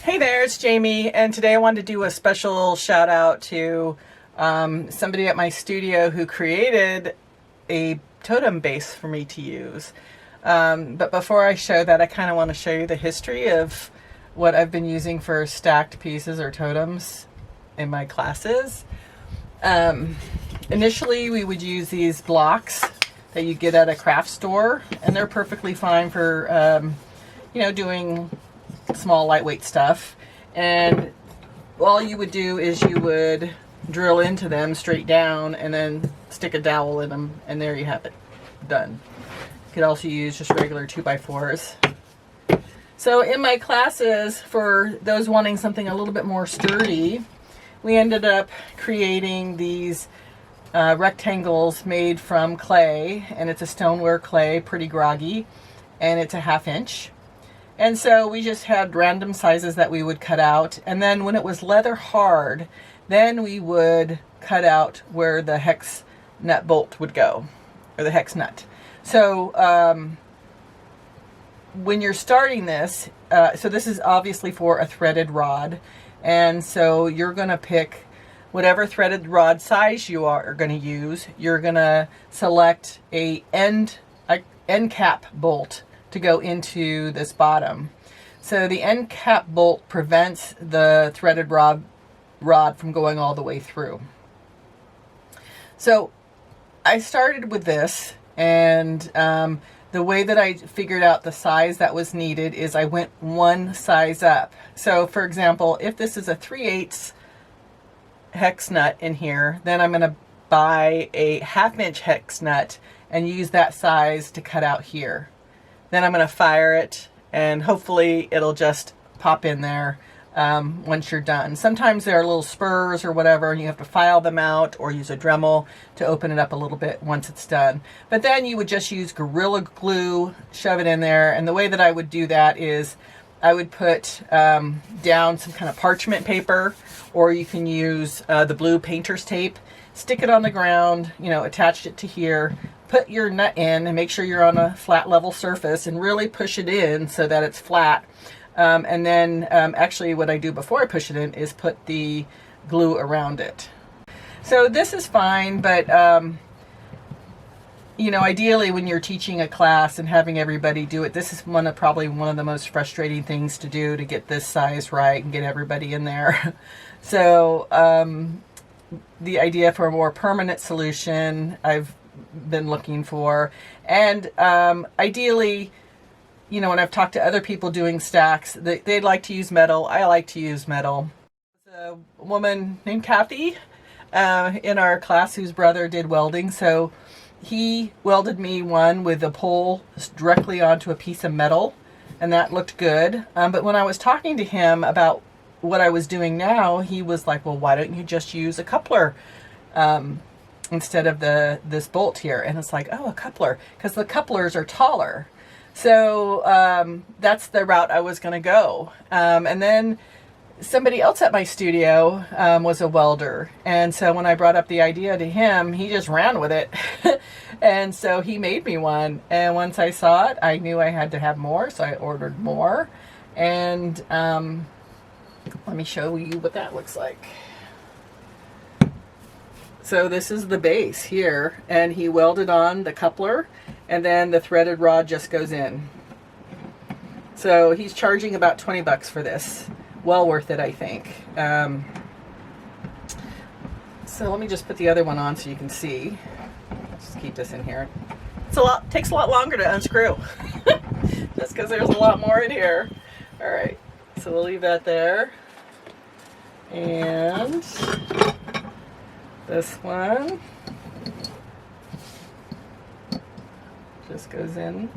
Hey there, it's Jamie, and today I wanted to do a special shout out to somebody at my studio who created a totem base for me to use. But before I show that, I kind of want to show you the history of what I've been using for stacked pieces or totems in my classes. Initially, we would use these blocks that you get at a craft store, and they're perfectly fine for doing small lightweight stuff. And all you would do is you would drill into them straight down and then stick a dowel in them, and there you have it, done. You could also use just regular 2x4s. So in my classes, for those wanting something a little bit more sturdy, we ended up creating these rectangles made from clay, and it's a stoneware clay, pretty groggy, and it's a 1/2 inch. And so we just had random sizes that we would cut out. And then when it was leather hard, then we would cut out where the hex nut bolt would go, or the hex nut. So when you're starting this, so this is obviously for a threaded rod. And so you're going to pick whatever threaded rod size you are going to use. You're going to select a end cap bolt to go into this bottom. So the end cap bolt prevents the threaded rod from going all the way through. So I started with this, and the way that I figured out the size that was needed is I went one size up. So for example, if this is a 3/8 hex nut in here, then I'm going to buy a 1/2 inch hex nut and use that size to cut out here. Then I'm going to fire it, and hopefully it'll just pop in there once you're done. Sometimes there are little spurs or whatever, and you have to file them out or use a Dremel to open it up a little bit once it's done. But then you would just use Gorilla Glue, shove it in there, and the way that I would do that is I would put down some kind of parchment paper, or you can use the blue painter's tape, stick it on the ground, attach it to here, put your nut in and make sure you're on a flat level surface and really push it in so that it's flat. And then actually what I do before I push it in is put the glue around it. So this is fine, but ideally when you're teaching a class and having everybody do it, this is probably one of the most frustrating things to do, to get this size right and get everybody in there. So the idea for a more permanent solution I've been looking for, and ideally, when I've talked to other people doing stacks, they'd like to use metal. I like to use metal. There's a woman named Kathy in our class whose brother did welding, so he welded me one with a pole directly onto a piece of metal, and that looked good. But when I was talking to him about what I was doing now, he was like, well, why don't you just use a coupler instead of this bolt here? And it's like, oh, a coupler, because the couplers are taller. So that's the route I was going to go. And then somebody else at my studio was a welder. And so when I brought up the idea to him, he just ran with it. And so he made me one. And once I saw it, I knew I had to have more. So I ordered more. And let me show you what that looks like. So this is the base here, and he welded on the coupler, and then the threaded rod just goes in. So he's charging about 20 bucks for this. Well worth it, I think. So let me just put the other one on so you can see. Let's just keep this in here. Takes a lot longer to unscrew, just because there's a lot more in here. All right, so we'll leave that there. And this one just goes in.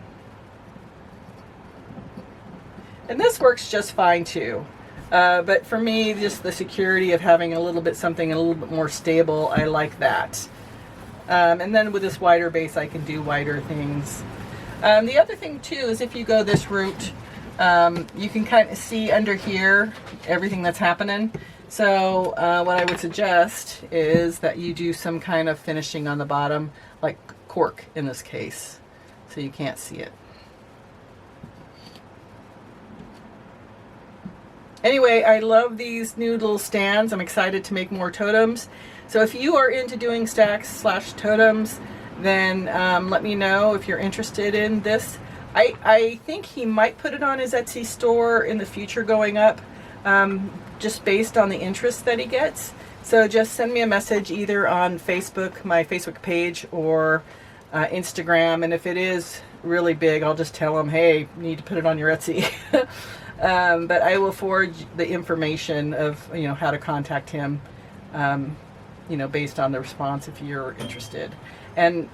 And this works just fine too. But for me, just the security of having something a little bit more stable, I like that. And then with this wider base, I can do wider things. The other thing too is if you go this route, you can kind of see under here everything that's happening. So what I would suggest is that you do some kind of finishing on the bottom, like cork in this case, so you can't see it. Anyway, I love these new little stands. I'm excited to make more totems. So if you are into doing stacks / totems, then let me know if you're interested in this. I think he might put it on his Etsy store in the future going up, just based on the interest that he gets. So just send me a message either on Facebook, my Facebook page, or Instagram. And if it is really big, I'll just tell him, hey, you need to put it on your Etsy. But I will forward the information of, you know, how to contact him, you know, based on the response if you're interested. And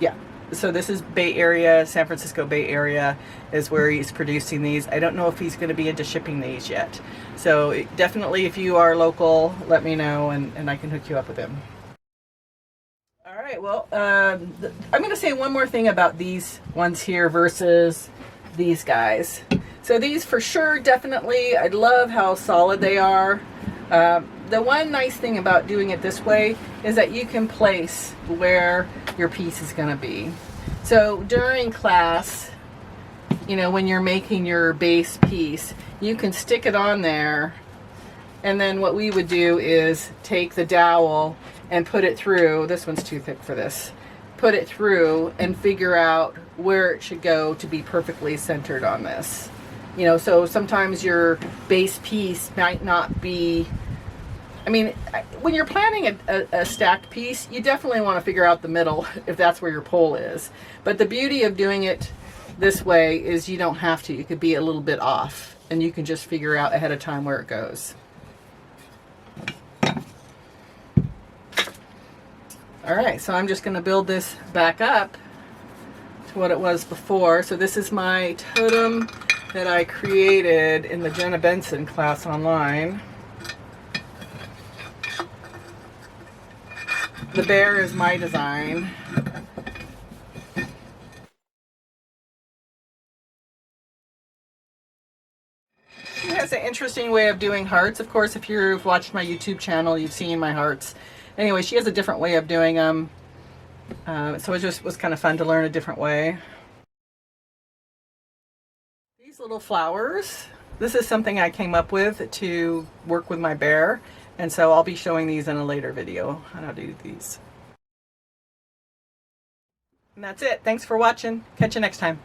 yeah, so this is Bay Area, San Francisco Bay Area is where he's producing these. I don't know if he's going to be into shipping these yet. So definitely, if you are local, let me know and I can hook you up with him. All right, well, I'm going to say one more thing about these ones here versus these guys. So these for sure, definitely, I love how solid they are. The one nice thing about doing it this way is that you can place where your piece is going to be. So during class, you know, when you're making your base piece, you can stick it on there, and then what we would do is take the dowel and put it through. This one's too thick for this. Put it through and figure out where it should go to be perfectly centered on this. You know, so sometimes your base piece might not be, I mean, when you're planning a stacked piece, you definitely want to figure out the middle if that's where your pole is. But the beauty of doing it this way is you don't have to. You could be a little bit off, and you can just figure out ahead of time where it goes. All right, so I'm just going to build this back up to what it was before. So this is my totem that I created in the Jenna Benson class online. The bear is my design. She has an interesting way of doing hearts. Of course, if you've watched my YouTube channel, you've seen my hearts. Anyway, she has a different way of doing them. So it just was kind of fun to learn a different way. These little flowers, this is something I came up with to work with my bear. And so I'll be showing these in a later video, how to do these. And that's it. Thanks for watching. Catch you next time.